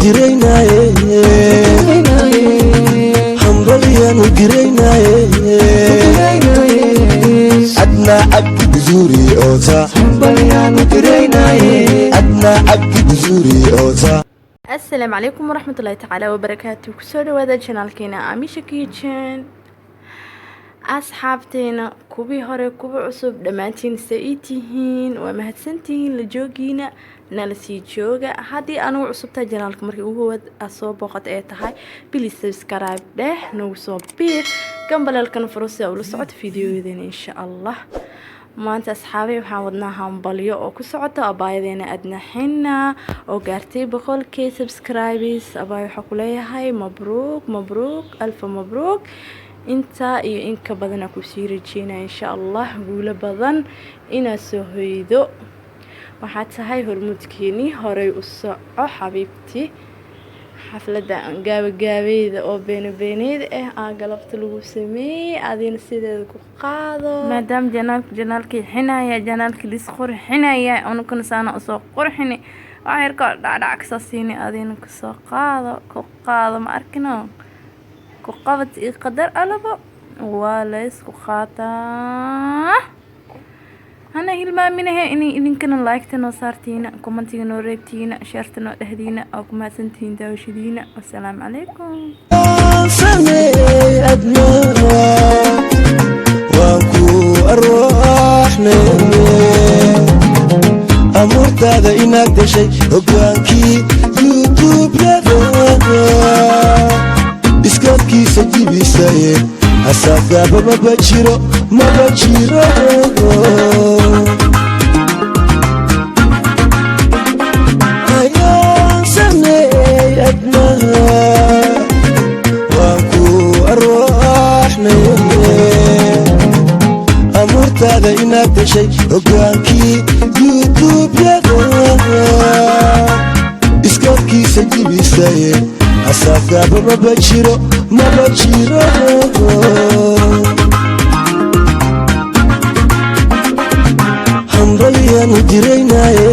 diraynaye hambalyaanu diraynaye adna abdi buzuri oota hambalyaanu diraynaye adna abdi buzuri oota. السلام عليكم ورحمة الله تعالى وبركاته. كسر وهذا channel كنا أميشة كيتشن أصحابتنا كوبي هري كوبي عصب دمانتين سئيتهين ومهتسنتين لجوجينا نالسي جوجا هادي أنا عصبتها جنالك مركي وهو أصوب وقت هاي بلي سبسكرايب ده نوصوب بير قبل الكنفروسة ولسعود فيديو يدين إن شاء الله. maanta asxaabay waxaan wadnaa hambalyo oo ku socota abaayadeena adna xina oo gaartay 100k subscribers. abaay waxa ku leeyahay mabruuk alf mabruuk inta iyo in ka badan ku sii rajeynaa insha Allah guulo badan ina soo hoydo. waxaad tahay hormudkeeni horay u soco xabiibti xaflada gaabagaabeyda oo beenabeynayda ah galabta lagu sameeyay adina sideeda ku qaado maadaam janaalkii xinaya janaalkii lis qurxinaya anukuna saana soo qurxini waxyarka dhacdhac ka siini adina ku soo qaado ma arkino ku qabad qadar alaba waa la isku qaataa. أنا hilmaaminahay inay idinkana like-tan oo saartiina commentiga noo reebtiina shartan oo dhahdina oo kuma santiin daawashadiina. Assalaamu calaykum. samee adna waan ku arwaaxne amurtaada inaad gashay hogaankii youtube-yada iskaadkiisa jibisaye asagaaba maba jiro ayaan sameey adna waan ku arwaaxne amurtaada inaad gashay hogaankii youtube-yada iskaadkiisa jibisaye asagaaba maba jiro hambalyaanu diraynaye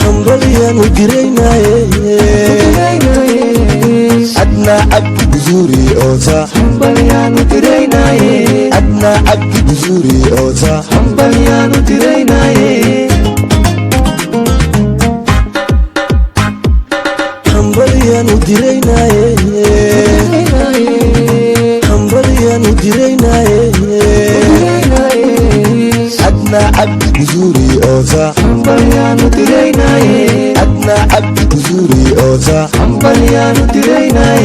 hambalyaanu diraynaye adna abdi buzuri oota hambalyaanu diraynaye adna abdi buzuri oota hambalyaanu diraynaye hambalyaanu diraynaye hambalyaanu diraynaye adna abdi buzuri oota hambalyaanu diraynaye adna abdi buzuri oota hambalyaanu diraynaye